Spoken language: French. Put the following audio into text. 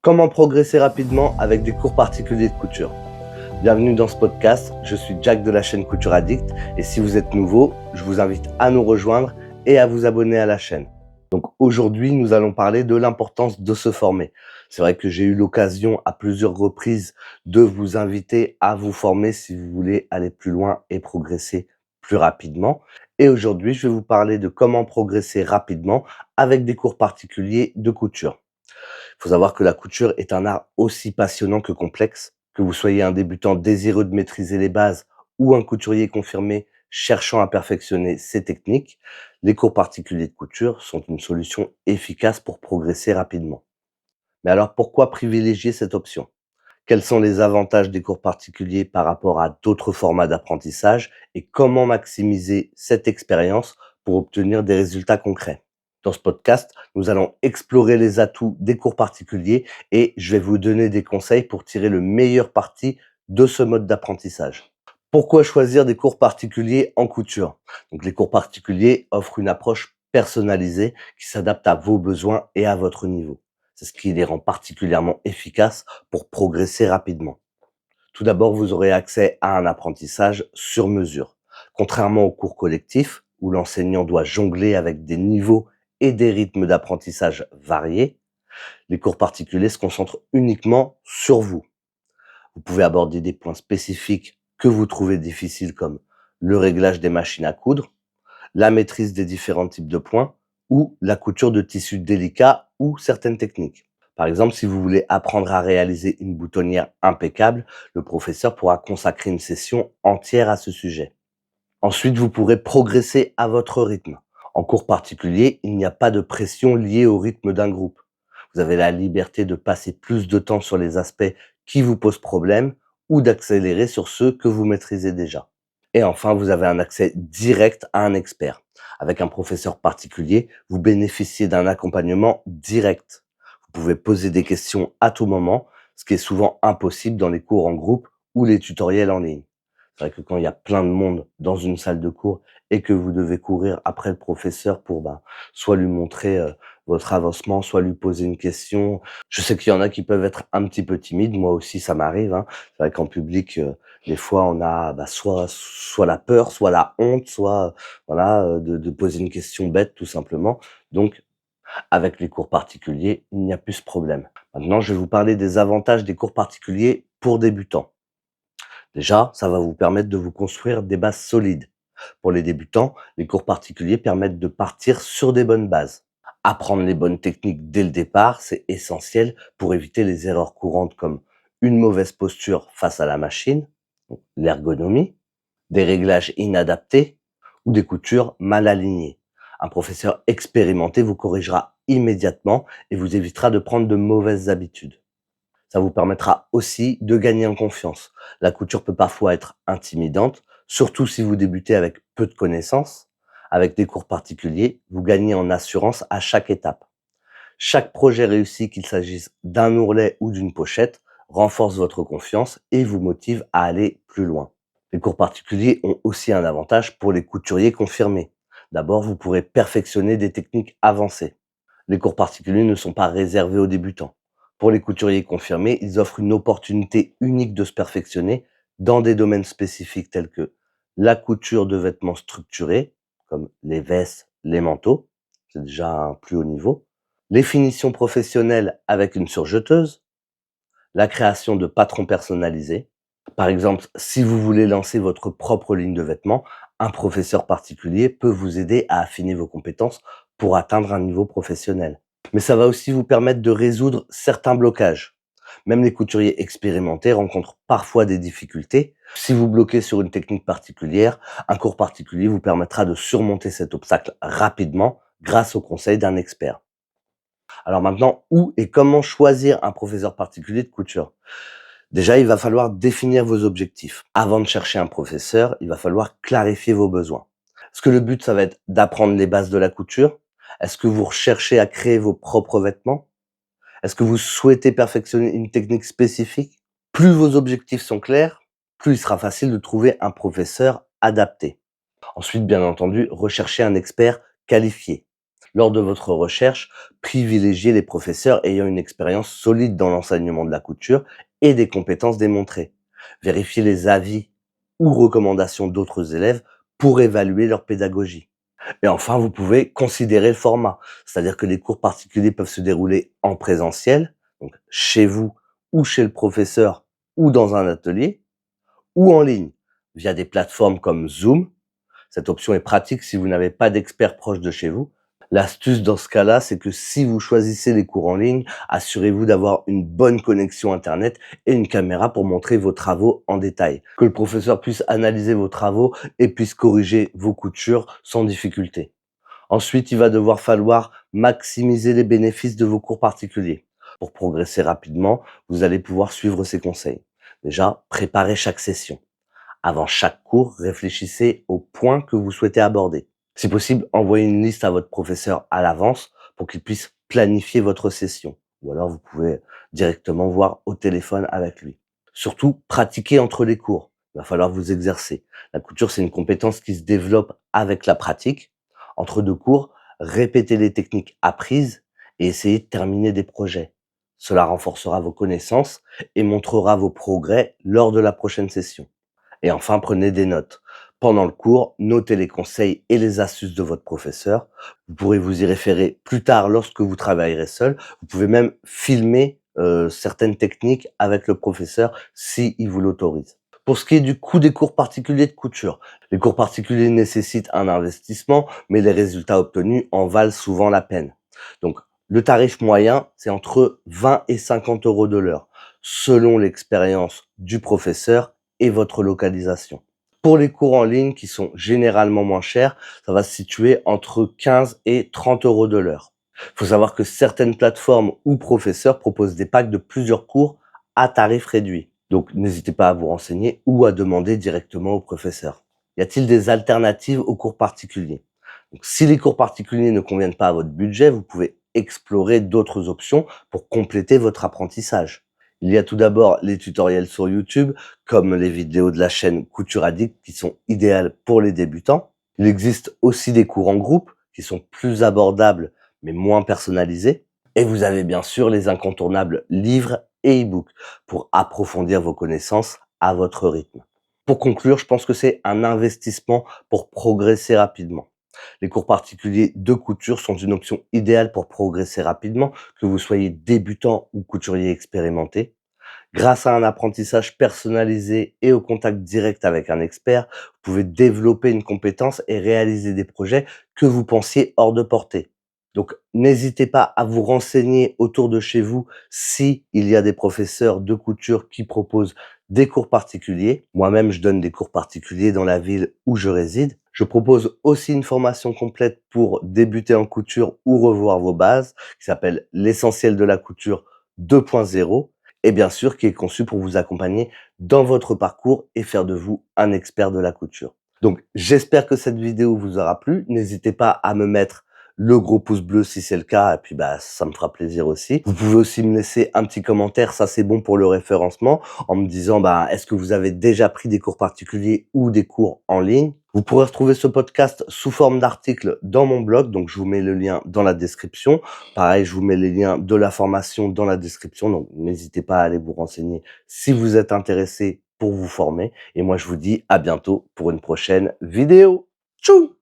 Comment progresser rapidement avec des cours particuliers de couture? Bienvenue dans ce podcast, je suis Jack de la chaîne Couture Addict et si vous êtes nouveau, je vous invite à nous rejoindre et à vous abonner à la chaîne. Donc aujourd'hui, nous allons parler de l'importance de se former. C'est vrai que j'ai eu l'occasion à plusieurs reprises de vous inviter à vous former si vous voulez aller plus loin et progresser plus rapidement. Et aujourd'hui, je vais vous parler de comment progresser rapidement avec des cours particuliers de couture. Il faut savoir que la couture est un art aussi passionnant que complexe. Que vous soyez un débutant désireux de maîtriser les bases ou un couturier confirmé cherchant à perfectionner ses techniques, les cours particuliers de couture sont une solution efficace pour progresser rapidement. Mais alors pourquoi privilégier cette option? Quels sont les avantages des cours particuliers par rapport à d'autres formats d'apprentissage et comment maximiser cette expérience pour obtenir des résultats concrets? Dans ce podcast, nous allons explorer les atouts des cours particuliers et je vais vous donner des conseils pour tirer le meilleur parti de ce mode d'apprentissage. Pourquoi choisir des cours particuliers en couture? Donc, les cours particuliers offrent une approche personnalisée qui s'adapte à vos besoins et à votre niveau. C'est ce qui les rend particulièrement efficaces pour progresser rapidement. Tout d'abord, vous aurez accès à un apprentissage sur mesure. Contrairement aux cours collectifs, où l'enseignant doit jongler avec des niveaux et des rythmes d'apprentissage variés, les cours particuliers se concentrent uniquement sur vous. Vous pouvez aborder des points spécifiques que vous trouvez difficiles comme le réglage des machines à coudre, la maîtrise des différents types de points ou la couture de tissus délicats ou certaines techniques. Par exemple, si vous voulez apprendre à réaliser une boutonnière impeccable, le professeur pourra consacrer une session entière à ce sujet. Ensuite, vous pourrez progresser à votre rythme. En cours particulier, il n'y a pas de pression liée au rythme d'un groupe. Vous avez la liberté de passer plus de temps sur les aspects qui vous posent problème ou d'accélérer sur ceux que vous maîtrisez déjà. Et enfin, vous avez un accès direct à un expert. Avec un professeur particulier, vous bénéficiez d'un accompagnement direct. Vous pouvez poser des questions à tout moment, ce qui est souvent impossible dans les cours en groupe ou les tutoriels en ligne. C'est vrai que quand il y a plein de monde dans une salle de cours et que vous devez courir après le professeur pour soit lui montrer votre avancement, soit lui poser une question. Je sais qu'il y en a qui peuvent être un petit peu timides, moi aussi ça m'arrive, hein. C'est vrai qu'en public, des fois on a soit la peur, soit la honte, soit voilà, de poser une question bête tout simplement. Donc avec les cours particuliers, il n'y a plus ce problème. Maintenant, je vais vous parler des avantages des cours particuliers pour débutants. Déjà, ça va vous permettre de vous construire des bases solides. Pour les débutants, les cours particuliers permettent de partir sur des bonnes bases. Apprendre les bonnes techniques dès le départ, c'est essentiel pour éviter les erreurs courantes comme une mauvaise posture face à la machine, donc l'ergonomie, des réglages inadaptés ou des coutures mal alignées. Un professeur expérimenté vous corrigera immédiatement et vous évitera de prendre de mauvaises habitudes. Ça vous permettra aussi de gagner en confiance. La couture peut parfois être intimidante, surtout si vous débutez avec peu de connaissances. Avec des cours particuliers, vous gagnez en assurance à chaque étape. Chaque projet réussi, qu'il s'agisse d'un ourlet ou d'une pochette, renforce votre confiance et vous motive à aller plus loin. Les cours particuliers ont aussi un avantage pour les couturiers confirmés. D'abord, vous pourrez perfectionner des techniques avancées. Les cours particuliers ne sont pas réservés aux débutants. Pour les couturiers confirmés, ils offrent une opportunité unique de se perfectionner dans des domaines spécifiques tels que la couture de vêtements structurés, comme les vestes, les manteaux, c'est déjà un plus haut niveau, les finitions professionnelles avec une surjeteuse, la création de patrons personnalisés. Par exemple, si vous voulez lancer votre propre ligne de vêtements, un professeur particulier peut vous aider à affiner vos compétences pour atteindre un niveau professionnel. Mais ça va aussi vous permettre de résoudre certains blocages. Même les couturiers expérimentés rencontrent parfois des difficultés. Si vous bloquez sur une technique particulière, un cours particulier vous permettra de surmonter cet obstacle rapidement grâce au conseil d'un expert. Alors maintenant, où et comment choisir un professeur particulier de couture? Déjà, il va falloir définir vos objectifs. Avant de chercher un professeur, il va falloir clarifier vos besoins. Est-ce que le but, ça va être d'apprendre les bases de la couture? Est-ce que vous recherchez à créer vos propres vêtements? Est-ce que vous souhaitez perfectionner une technique spécifique? Plus vos objectifs sont clairs, plus il sera facile de trouver un professeur adapté. Ensuite, bien entendu, recherchez un expert qualifié. Lors de votre recherche, privilégiez les professeurs ayant une expérience solide dans l'enseignement de la couture et des compétences démontrées. Vérifiez les avis ou recommandations d'autres élèves pour évaluer leur pédagogie. Et enfin, vous pouvez considérer le format, c'est-à-dire que les cours particuliers peuvent se dérouler en présentiel, donc chez vous ou chez le professeur ou dans un atelier, ou en ligne, via des plateformes comme Zoom. Cette option est pratique si vous n'avez pas d'expert proche de chez vous. L'astuce dans ce cas-là, c'est que si vous choisissez les cours en ligne, assurez-vous d'avoir une bonne connexion Internet et une caméra pour montrer vos travaux en détail. Que le professeur puisse analyser vos travaux et puisse corriger vos coutures sans difficulté. Ensuite, il va devoir falloir maximiser les bénéfices de vos cours particuliers. Pour progresser rapidement, vous allez pouvoir suivre ces conseils. Déjà, préparez chaque session. Avant chaque cours, réfléchissez aux points que vous souhaitez aborder. Si possible, envoyez une liste à votre professeur à l'avance pour qu'il puisse planifier votre session. Ou alors, vous pouvez directement voir au téléphone avec lui. Surtout, pratiquez entre les cours. Il va falloir vous exercer. La couture, c'est une compétence qui se développe avec la pratique. Entre deux cours, répétez les techniques apprises et essayez de terminer des projets. Cela renforcera vos connaissances et montrera vos progrès lors de la prochaine session. Et enfin, prenez des notes. Pendant le cours, notez les conseils et les astuces de votre professeur. Vous pourrez vous y référer plus tard lorsque vous travaillerez seul. Vous pouvez même filmer certaines techniques avec le professeur si il vous l'autorise. Pour ce qui est du coût des cours particuliers de couture, les cours particuliers nécessitent un investissement, mais les résultats obtenus en valent souvent la peine. Donc, le tarif moyen, c'est entre 20 et 50 euros de l'heure, selon l'expérience du professeur et votre localisation. Pour les cours en ligne qui sont généralement moins chers, ça va se situer entre 15 et 30 euros de l'heure. Il faut savoir que certaines plateformes ou professeurs proposent des packs de plusieurs cours à tarif réduit. Donc n'hésitez pas à vous renseigner ou à demander directement au professeur. Y a-t-il des alternatives aux cours particuliers? Donc, si les cours particuliers ne conviennent pas à votre budget, vous pouvez explorer d'autres options pour compléter votre apprentissage. Il y a tout d'abord les tutoriels sur YouTube, comme les vidéos de la chaîne Couture Addict qui sont idéales pour les débutants. Il existe aussi des cours en groupe qui sont plus abordables mais moins personnalisés. Et vous avez bien sûr les incontournables livres et e-books pour approfondir vos connaissances à votre rythme. Pour conclure, je pense que c'est un investissement pour progresser rapidement. Les cours particuliers de couture sont une option idéale pour progresser rapidement, que vous soyez débutant ou couturier expérimenté. Grâce à un apprentissage personnalisé et au contact direct avec un expert, vous pouvez développer une compétence et réaliser des projets que vous pensiez hors de portée. Donc, n'hésitez pas à vous renseigner autour de chez vous si il y a des professeurs de couture qui proposent des cours particuliers. Moi-même, je donne des cours particuliers dans la ville où je réside. Je propose aussi une formation complète pour débuter en couture ou revoir vos bases, qui s'appelle l'essentiel de la couture 2.0, et bien sûr qui est conçue pour vous accompagner dans votre parcours et faire de vous un expert de la couture. Donc, j'espère que cette vidéo vous aura plu. N'hésitez pas à me mettre le gros pouce bleu si c'est le cas, et puis ça me fera plaisir aussi. Vous pouvez aussi me laisser un petit commentaire, ça c'est bon pour le référencement, en me disant est-ce que vous avez déjà pris des cours particuliers ou des cours en ligne. Vous pourrez retrouver ce podcast sous forme d'article dans mon blog, donc je vous mets le lien dans la description. Pareil, je vous mets les liens de la formation dans la description, donc n'hésitez pas à aller vous renseigner si vous êtes intéressé pour vous former. Et moi je vous dis à bientôt pour une prochaine vidéo. Tchou!